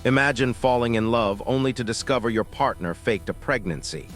Imagine falling in love only to discover your partner faked a pregnancy.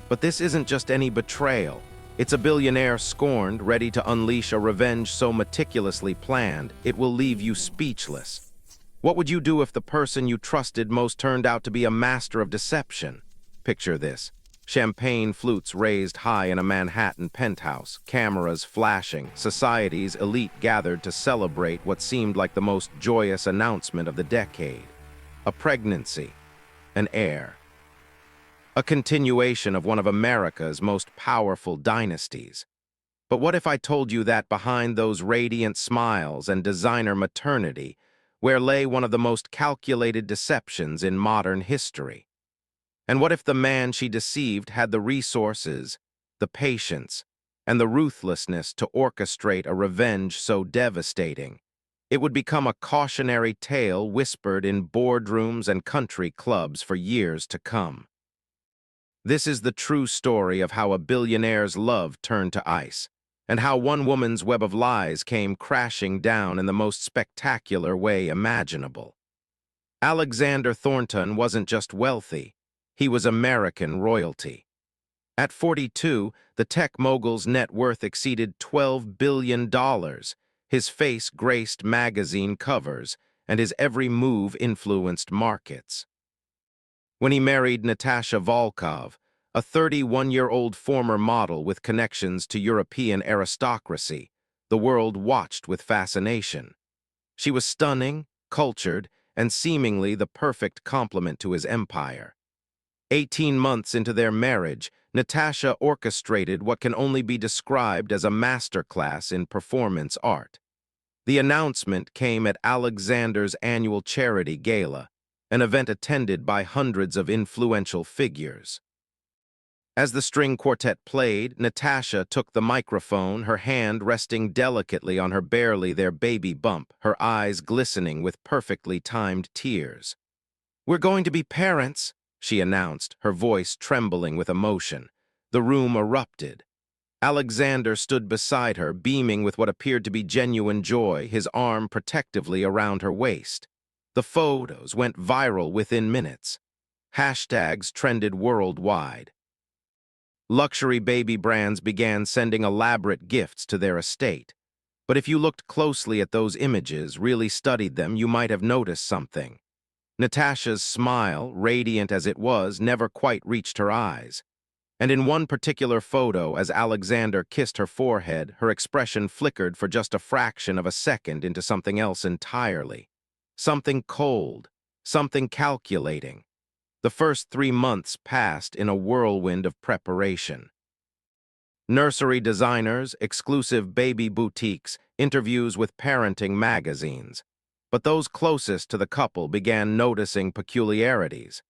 But this isn't just any betrayal. It's a billionaire scorned, ready to unleash a revenge so meticulously planned, it will leave you speechless. What would you do if the person you trusted most turned out to be a master of deception? Picture this. Champagne flutes raised high in a Manhattan penthouse, cameras flashing, society's elite gathered to celebrate what seemed like the most joyous announcement of the decade. A pregnancy, an heir. A continuation of one of America's most powerful dynasties. But what if I told you that behind those radiant smiles and designer maternity, where lay one of the most calculated deceptions in modern history? And what if the man she deceived had the resources, the patience, and the ruthlessness to orchestrate a revenge so devastating? It would become a cautionary tale whispered in boardrooms and country clubs for years to come. This is the true story of how a billionaire's love turned to ice, and how one woman's web of lies came crashing down in the most spectacular way imaginable. Alexander Thornton wasn't just wealthy, he was American royalty. At 42, the tech mogul's net worth exceeded $12 billion. His face graced magazine covers, and his every move influenced markets. When he married Natasha Volkov, a 31-year-old former model with connections to European aristocracy, the world watched with fascination. She was stunning, cultured, and seemingly the perfect complement to his empire. 18 months into their marriage, Natasha orchestrated what can only be described as a masterclass in performance art. The announcement came at Alexander's annual charity gala, an event attended by hundreds of influential figures. As the string quartet played, Natasha took the microphone, her hand resting delicately on her barely there baby bump, her eyes glistening with perfectly timed tears. "We're going to be parents," she announced, her voice trembling with emotion. The room erupted. Alexander stood beside her, beaming with what appeared to be genuine joy, his arm protectively around her waist. The photos went viral within minutes. Hashtags trended worldwide. Luxury baby brands began sending elaborate gifts to their estate. But if you looked closely at those images, really studied them, you might have noticed something. Natasha's smile, radiant as it was, never quite reached her eyes. And in one particular photo, as Alexander kissed her forehead, her expression flickered for just a fraction of a second into something else entirely. Something cold, something calculating. The first 3 months passed in a whirlwind of preparation. Nursery designers, exclusive baby boutiques, interviews with parenting magazines. But those closest to the couple began noticing peculiarities.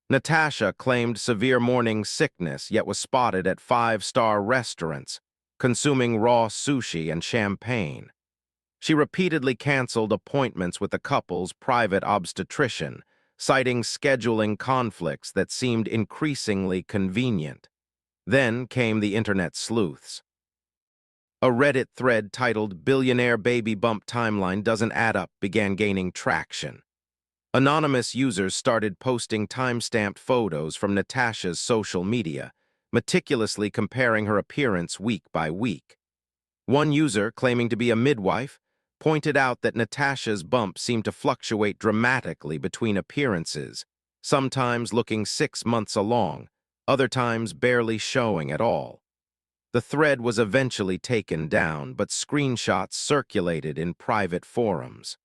Natasha claimed severe morning sickness, yet was spotted at 5-star restaurants, consuming raw sushi and champagne. She repeatedly canceled appointments with the couple's private obstetrician, citing scheduling conflicts that seemed increasingly convenient. Then came the internet sleuths. A Reddit thread titled "Billionaire Baby Bump Timeline Doesn't Add Up" began gaining traction. Anonymous users started posting time-stamped photos from Natasha's social media, meticulously comparing her appearance week by week. One user, claiming to be a midwife, pointed out that Natasha's bump seemed to fluctuate dramatically between appearances, sometimes looking 6 months along, other times barely showing at all. The thread was eventually taken down, but screenshots circulated in private forums.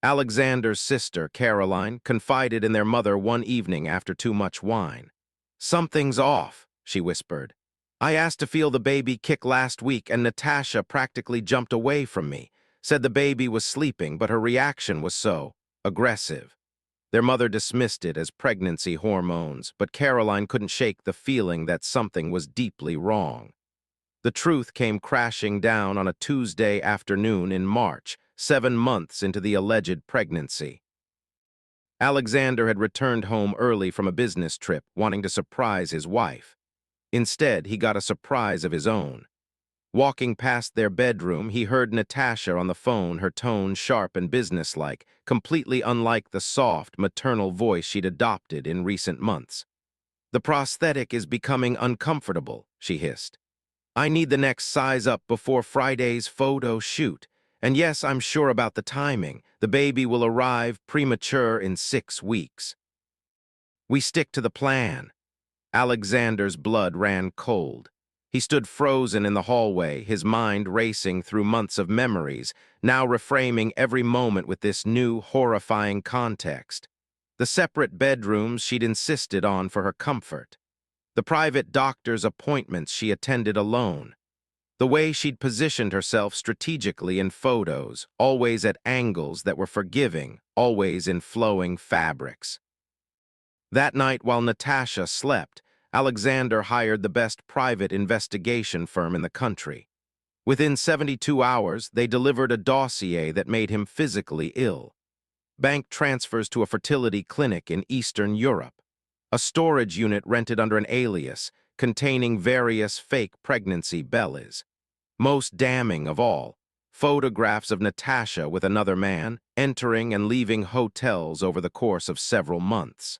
Alexander's sister, Caroline, confided in their mother one evening after too much wine. "Something's off," she whispered. "I asked to feel the baby kick last week, and Natasha practically jumped away from me, said the baby was sleeping, but her reaction was so aggressive." Their mother dismissed it as pregnancy hormones, but Caroline couldn't shake the feeling that something was deeply wrong. The truth came crashing down on a Tuesday afternoon in March, 7 months into the alleged pregnancy. Alexander had returned home early from a business trip, wanting to surprise his wife. Instead, he got a surprise of his own. Walking past their bedroom, he heard Natasha on the phone, her tone sharp and businesslike, completely unlike the soft, maternal voice she'd adopted in recent months. "The prosthetic is becoming uncomfortable," she hissed. "I need the next size up before Friday's photo shoot. And yes, I'm sure about the timing. The baby will arrive premature in 6 weeks." "We stick to the plan." Alexander's blood ran cold. He stood frozen in the hallway, his mind racing through months of memories, now reframing every moment with this new, horrifying context. The separate bedrooms she'd insisted on for her comfort. The private doctor's appointments she attended alone. The way she'd positioned herself strategically in photos, always at angles that were forgiving, always in flowing fabrics. That night, while Natasha slept, Alexander hired the best private investigation firm in the country. Within 72 hours, they delivered a dossier that made him physically ill. Bank transfers to a fertility clinic in Eastern Europe. A storage unit rented under an alias, containing various fake pregnancy bellies. Most damning of all, photographs of Natasha with another man, entering and leaving hotels over the course of several months.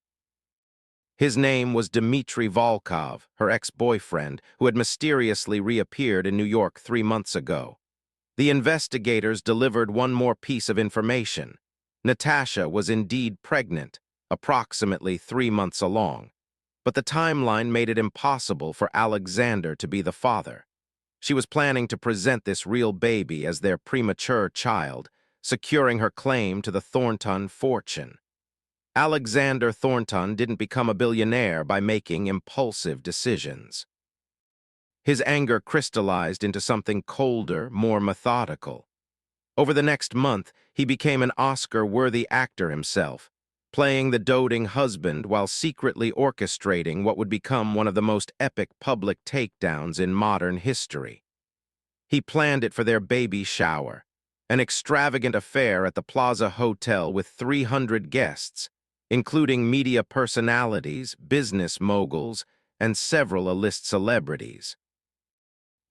His name was Dmitry Volkov, her ex-boyfriend, who had mysteriously reappeared in New York 3 months ago. The investigators delivered one more piece of information. Natasha was indeed pregnant, approximately 3 months along. But the timeline made it impossible for Alexander to be the father. She was planning to present this real baby as their premature child, securing her claim to the Thornton fortune. Alexander Thornton didn't become a billionaire by making impulsive decisions. His anger crystallized into something colder, more methodical. Over the next month, he became an Oscar-worthy actor himself, playing the doting husband while secretly orchestrating what would become one of the most epic public takedowns in modern history. He planned it for their baby shower, an extravagant affair at the Plaza Hotel with 300 guests, including media personalities, business moguls, and several A-list celebrities.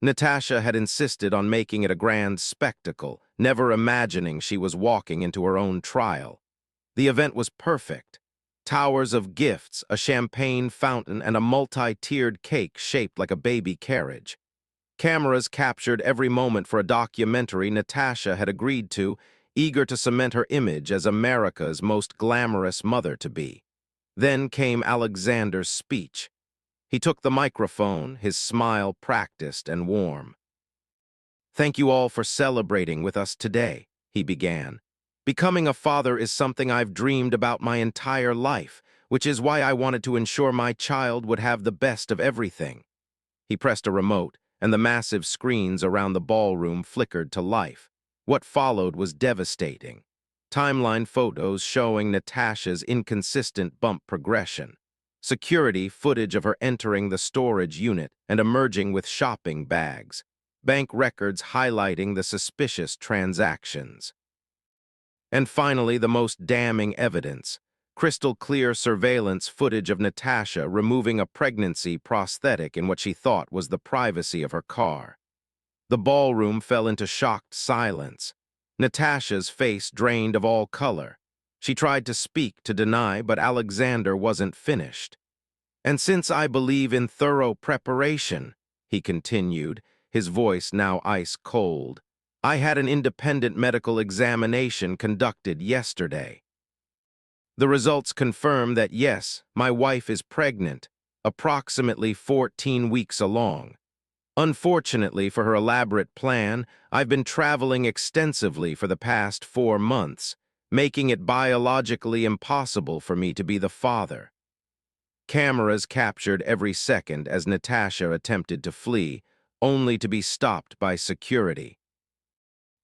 Natasha had insisted on making it a grand spectacle, never imagining she was walking into her own trial. The event was perfect. Towers of gifts, a champagne fountain, and a multi-tiered cake shaped like a baby carriage. Cameras captured every moment for a documentary Natasha had agreed to, eager to cement her image as America's most glamorous mother-to-be. Then came Alexander's speech. He took the microphone, his smile practiced and warm. "Thank you all for celebrating with us today," he began. "Becoming a father is something I've dreamed about my entire life, which is why I wanted to ensure my child would have the best of everything." He pressed a remote, and the massive screens around the ballroom flickered to life. What followed was devastating. Timeline photos showing Natasha's inconsistent bump progression. Security footage of her entering the storage unit and emerging with shopping bags. Bank records highlighting the suspicious transactions. And finally, the most damning evidence. Crystal-clear surveillance footage of Natasha removing a pregnancy prosthetic in what she thought was the privacy of her car. The ballroom fell into shocked silence. Natasha's face drained of all color. She tried to speak, to deny, but Alexander wasn't finished. "And since I believe in thorough preparation," he continued, his voice now ice-cold, "I had an independent medical examination conducted yesterday. The results confirm that yes, my wife is pregnant, approximately 14 weeks along. Unfortunately for her elaborate plan, I've been traveling extensively for the past 4 months, making it biologically impossible for me to be the father." Cameras captured every second as Natasha attempted to flee, only to be stopped by security.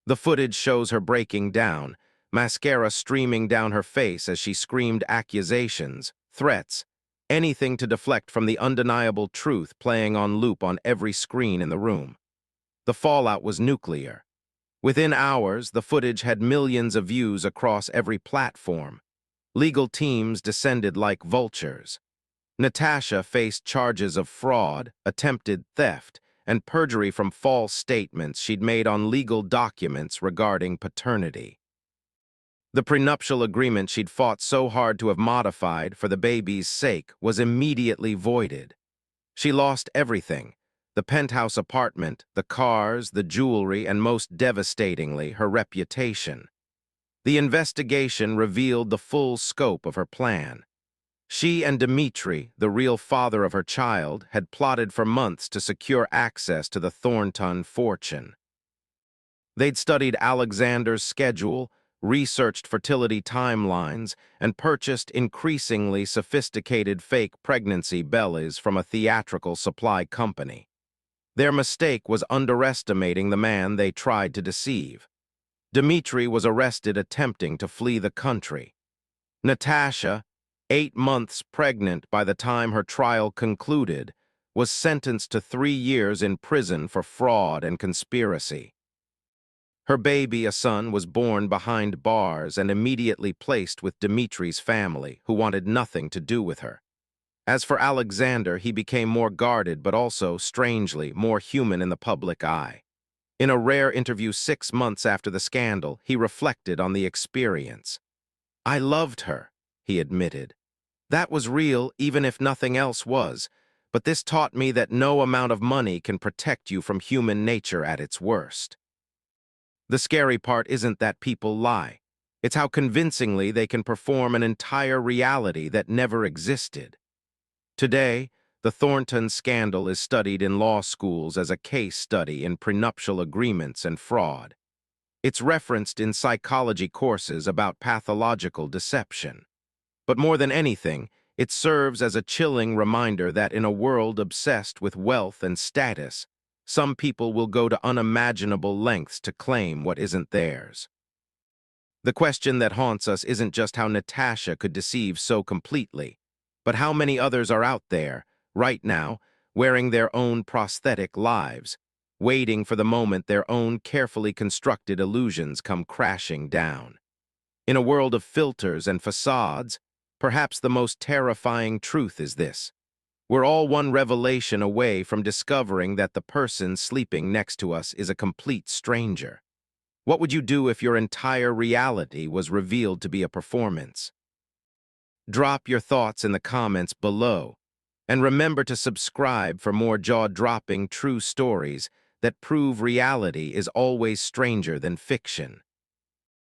The footage shows her breaking down, mascara streaming down her face as she screamed accusations, threats, anything to deflect from the undeniable truth playing on loop on every screen in the room. The fallout was nuclear. Within hours, the footage had millions of views across every platform. Legal teams descended like vultures. Natasha faced charges of fraud, attempted theft, and perjury from false statements she'd made on legal documents regarding paternity. The prenuptial agreement she'd fought so hard to have modified for the baby's sake was immediately voided. She lost everything: the penthouse apartment, the cars, the jewelry, and most devastatingly, her reputation. The investigation revealed the full scope of her plan. She and Dmitri, the real father of her child, had plotted for months to secure access to the Thornton fortune. They'd studied Alexander's schedule, researched fertility timelines, and purchased increasingly sophisticated fake pregnancy bellies from a theatrical supply company. Their mistake was underestimating the man they tried to deceive. Dmitri was arrested attempting to flee the country. Natasha, 8 months pregnant by the time her trial concluded, was sentenced to 3 years in prison for fraud and conspiracy. Her baby, a son, was born behind bars and immediately placed with Dmitri's family, who wanted nothing to do with her. As for Alexander, he became more guarded but also, strangely, more human in the public eye. In a rare interview 6 months after the scandal, he reflected on the experience. "I loved her," he admitted. "That was real, even if nothing else was, but this taught me that no amount of money can protect you from human nature at its worst." The scary part isn't that people lie. It's how convincingly they can perform an entire reality that never existed. Today, the Thornton scandal is studied in law schools as a case study in prenuptial agreements and fraud. It's referenced in psychology courses about pathological deception. But more than anything, it serves as a chilling reminder that in a world obsessed with wealth and status, some people will go to unimaginable lengths to claim what isn't theirs. The question that haunts us isn't just how Natasha could deceive so completely, but how many others are out there, right now, wearing their own prosthetic lives, waiting for the moment their own carefully constructed illusions come crashing down. In a world of filters and facades, perhaps the most terrifying truth is this: we're all one revelation away from discovering that the person sleeping next to us is a complete stranger. What would you do if your entire reality was revealed to be a performance? Drop your thoughts in the comments below, and remember to subscribe for more jaw-dropping true stories that prove reality is always stranger than fiction.